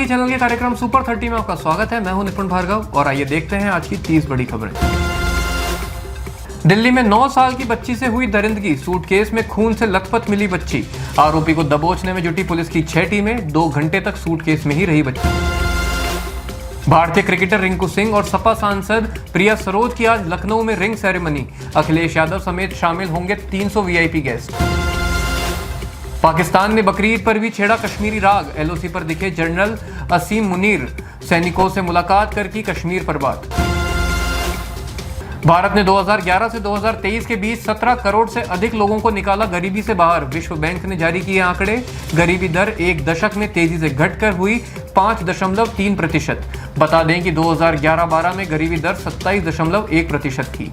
की चैनल के कार्यक्रम सुपर 30 में आपका स्वागत है। मैं हूं निपुण भार्गव और आइए देखते हैं आज की 30 बड़ी खबरें। दिल्ली में 9 साल की बच्ची से हुई दरिंदगी, सूटकेस में खून से लथपथ मिली बच्ची। आरोपी को दबोचने में जुटी पुलिस की 6 टीमें, 2 घंटे तक सूटकेस में ही रही बच्ची। भारतीय क्रिकेटर रिंकू सिंह और सपा सांसद प्रिया सरोज की आज लखनऊ में रिंग सेरेमनी। अखिलेश यादव समेत शामिल होंगे 300 वीआईपी गेस्ट। पाकिस्तान ने बकरीद पर भी छेड़ा कश्मीरी राग, एलओसी पर दिखे जनरल असीम मुनीर, सैनिकों से मुलाकात कर की कश्मीर पर बात। भारत ने 2011 से 2023 के बीच 17 करोड़ से अधिक लोगों को निकाला गरीबी से बाहर। विश्व बैंक ने जारी किए आंकड़े। गरीबी दर एक दशक में तेजी से घटकर हुई 5.3%। बता दें कि 2011-12 में गरीबी दर 27.1% थी।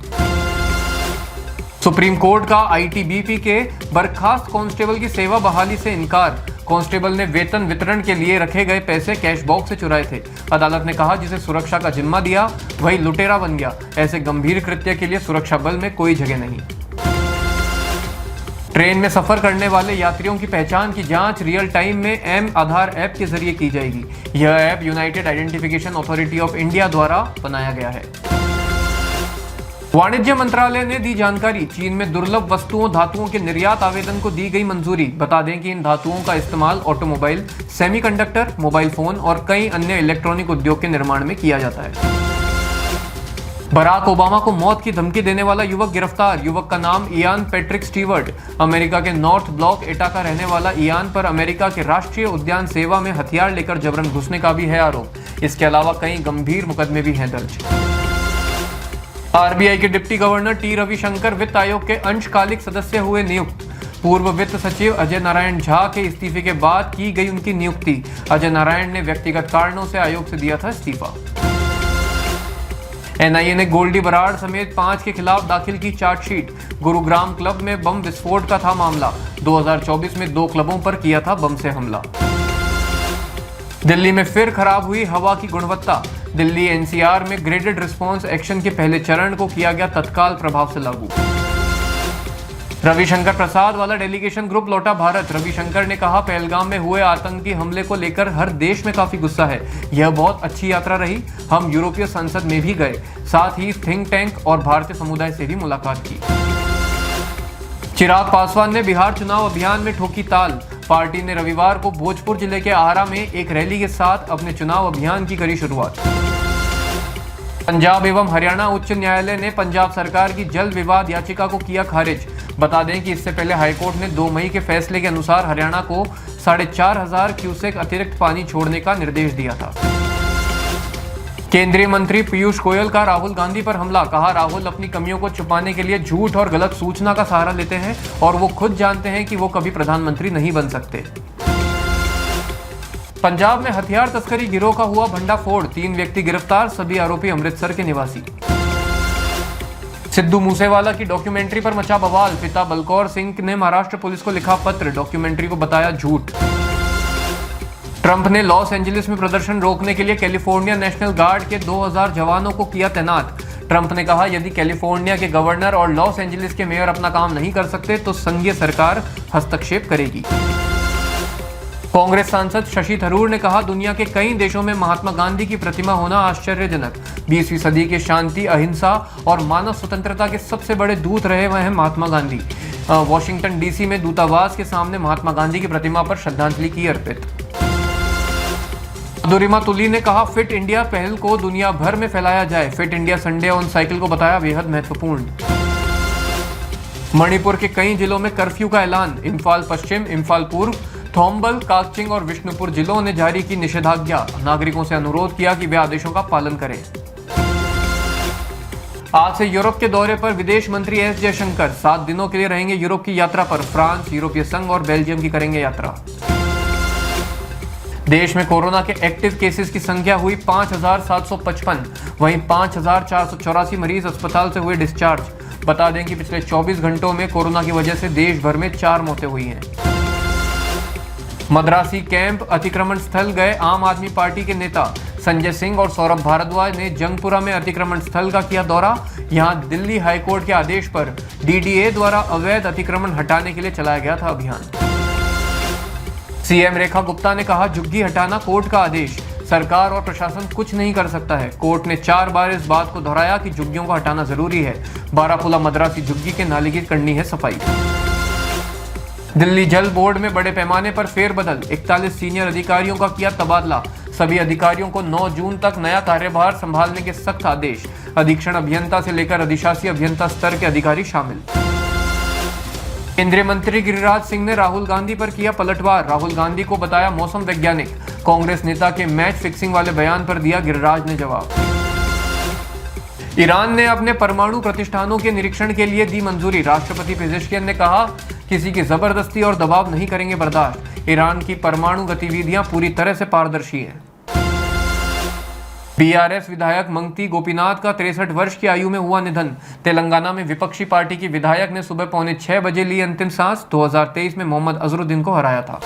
सुप्रीम कोर्ट का आईटीबीपी के बर्खास्त कांस्टेबल की सेवा बहाली से इनकार। कांस्टेबल ने वेतन वितरण के लिए रखे गए पैसे कैश बॉक्स से चुराए थे। अदालत ने कहा जिसे सुरक्षा का जिम्मा दिया वही लुटेरा बन गया। ऐसे गंभीर कृत्य के लिए सुरक्षा बल में कोई जगह नहीं। ट्रेन में सफर करने वाले यात्रियों की पहचान की जांच रियल टाइम में एम आधार ऐप के जरिए की जाएगी। यह app United identification authority of India द्वारा बनाया गया है। वाणिज्य मंत्रालय ने दी जानकारी। चीन में दुर्लभ वस्तुओं धातुओं के निर्यात आवेदन को दी गई मंजूरी। बता दें कि इन धातुओं का इस्तेमाल ऑटोमोबाइल, सेमीकंडक्टर, मोबाइल फोन और कई अन्य इलेक्ट्रॉनिक उद्योग के निर्माण में किया जाता है। बराक ओबामा को मौत की धमकी देने वाला युवक गिरफ्तार। युवक का नाम इयान पैट्रिक स्टीवर्ट। अमेरिका के नॉर्थ ब्लॉक एटा का रहने वाला इयान पर अमेरिका के राष्ट्रीय उद्यान सेवा में हथियार लेकर जबरन घुसने का भी है आरोप। इसके अलावा कई गंभीर मुकदमे भी हैं दर्ज। आरबीआई के डिप्टी गवर्नर टी रविशंकर वित्त आयोग के अंशकालिक सदस्य हुए नियुक्त। पूर्व वित्त सचिव अजय नारायण झा के इस्तीफे के बाद की गई उनकी नियुक्ति। अजय नारायण ने व्यक्तिगत कारणों से आयोग से दिया था इस्तीफा। एनआईए ने गोल्डी बराड़ समेत 5 के खिलाफ दाखिल की चार्जशीट। गुरुग्राम क्लब में बम विस्फोट का था मामला। 2024 में 2 क्लबों पर किया था बम से हमला। दिल्ली में फिर खराब हुई हवा की गुणवत्ता। दिल्ली एनसीआर में ग्रेडेड रिस्पांस एक्शन के पहले चरण को किया गया तत्काल प्रभाव से लागू। रविशंकर प्रसाद वाला डेलीगेशन ग्रुप लौटा भारत। रविशंकर ने कहा पहलगाम में हुए आतंकी हमले को लेकर हर देश में काफी गुस्सा है। यह बहुत अच्छी यात्रा रही। हम यूरोपीय संसद में भी गए, साथ ही थिंक टैंक और भारतीय समुदाय से भी मुलाकात की। चिराग पासवान ने बिहार चुनाव अभियान में ठोकी ताल। पार्टी ने रविवार को भोजपुर जिले के आरा में एक रैली के साथ अपने चुनाव अभियान की करी शुरुआत। पंजाब एवं हरियाणा उच्च न्यायालय ने पंजाब सरकार की जल विवाद याचिका को किया खारिज। बता दें कि इससे पहले हाईकोर्ट ने 2 मई के फैसले के अनुसार हरियाणा को 4,500 क्यूसेक अतिरिक्त पानी छोड़ने का निर्देश दिया था। केंद्रीय मंत्री पीयूष गोयल का राहुल गांधी पर हमला। कहा राहुल अपनी कमियों को छुपाने के लिए झूठ और गलत सूचना का सहारा लेते हैं और वो खुद जानते हैं कि वो कभी प्रधानमंत्री नहीं बन सकते। पंजाब में हथियार तस्करी गिरोह का हुआ भंडाफोड़। 3 व्यक्ति गिरफ्तार, सभी आरोपी अमृतसर के निवासी। सिद्धू मूसेवाला की डॉक्यूमेंट्री पर मचा बवाल। पिता बलकौर सिंह ने महाराष्ट्र पुलिस को लिखा पत्र, डॉक्यूमेंट्री को बताया झूठ। ट्रंप ने लॉस एंजलिस में प्रदर्शन रोकने के लिए कैलिफोर्निया नेशनल गार्ड के 2000 जवानों को किया तैनात। ट्रंप ने कहा यदि कैलिफोर्निया के गवर्नर और लॉस एंजलिस के मेयर अपना काम नहीं कर सकते तो संघीय सरकार हस्तक्षेप करेगी। कांग्रेस सांसद शशि थरूर ने कहा दुनिया के कई देशों में महात्मा गांधी की प्रतिमा होना आश्चर्यजनक। 20वीं सदी के शांति, अहिंसा और मानव स्वतंत्रता के सबसे बड़े दूत रहे हुए हैं महात्मा गांधी। वॉशिंगटन डीसी में दूतावास के सामने महात्मा गांधी की प्रतिमा पर श्रद्धांजलि की अर्पित। मधुरिमा तुली ने कहा फिट इंडिया पहल को दुनिया भर में फैलाया जाए। Fit India Sunday on cycle को बताया बेहद महत्वपूर्ण। मणिपुर के कई जिलों में कर्फ्यू का ऐलान। इम्फाल पश्चिम, इम्फाल पूर्व, थोम्बल, काकचिंग और विष्णुपुर जिलों ने जारी की निषेधाज्ञा। नागरिकों से अनुरोध किया कि वे आदेशों का पालन करें। आज से यूरोप के दौरे पर विदेश मंत्री एस जयशंकर 7 दिनों के लिए रहेंगे यूरोप की यात्रा पर। फ्रांस, यूरोपीय संघ और बेल्जियम की करेंगे यात्रा। देश में कोरोना के एक्टिव केसेस की संख्या हुई 5,755। वहीं 5,484 मरीज अस्पताल से हुए डिस्चार्ज। बता दें कि पिछले 24 घंटों में कोरोना की वजह से देश भर में 4 मौतें हुई हैं। मद्रासी कैंप अतिक्रमण स्थल गए आम आदमी पार्टी के नेता। संजय सिंह और सौरभ भारद्वाज ने जंगपुरा में अतिक्रमण स्थल का किया दौरा। यहां दिल्ली हाईकोर्ट के आदेश पर डीडीए द्वारा अवैध अतिक्रमण हटाने के लिए चलाया गया था अभियान। सीएम रेखा गुप्ता ने कहा, झुग्गी हटाना कोर्ट का आदेश, सरकार और प्रशासन कुछ नहीं कर सकता है। कोर्ट ने 4 बार इस बात को दोहराया कि झुग्गियों को हटाना जरूरी है। बारापुला मद्रासी झुग्गी के नाले की करनी है सफाई। दिल्ली जल बोर्ड में बड़े पैमाने पर फेरबदल, 41 सीनियर अधिकारियों का किया तबादला। सभी अधिकारियों को 9 जून तक नया कार्यभार संभालने के सख्त आदेश। अधीक्षण अभियंता से लेकर अधिशासी अभियंता स्तर के अधिकारी शामिल। केंद्रीय मंत्री गिरिराज सिंह ने राहुल गांधी पर किया पलटवार, राहुल गांधी को बताया मौसम वैज्ञानिक। कांग्रेस नेता के मैच फिक्सिंग वाले बयान पर दिया गिरिराज ने जवाब। ईरान ने अपने परमाणु प्रतिष्ठानों के निरीक्षण के लिए दी मंजूरी। राष्ट्रपति पेजेश्कियन ने कहा, किसी की जबरदस्ती और दबाव नहीं करेंगे बर्दाश्त। ईरान की परमाणु गतिविधियां पूरी तरह से पारदर्शी हैं। बीआरएस विधायक मंगती गोपीनाथ का 63 वर्ष की आयु में हुआ निधन। तेलंगाना में विपक्षी पार्टी की विधायक ने सुबह 5:45 बजे ली अंतिम सांस। 2023 में मोहम्मद अजरुद्दीन को हराया था।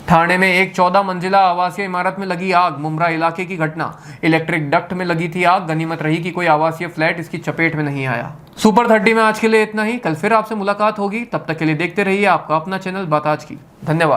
ठाणे में एक 14 मंजिला आवासीय इमारत में लगी आग। मुमरा इलाके की घटना। इलेक्ट्रिक डक्ट में लगी थी आग। गनीमत रही कि कोई आवासीय फ्लैट इसकी चपेट में नहीं आया। सुपर 30 में आज के लिए इतना ही। कल फिर आपसे मुलाकात होगी। तब तक के लिए देखते रहिए आपका अपना चैनल बात आज की। धन्यवाद।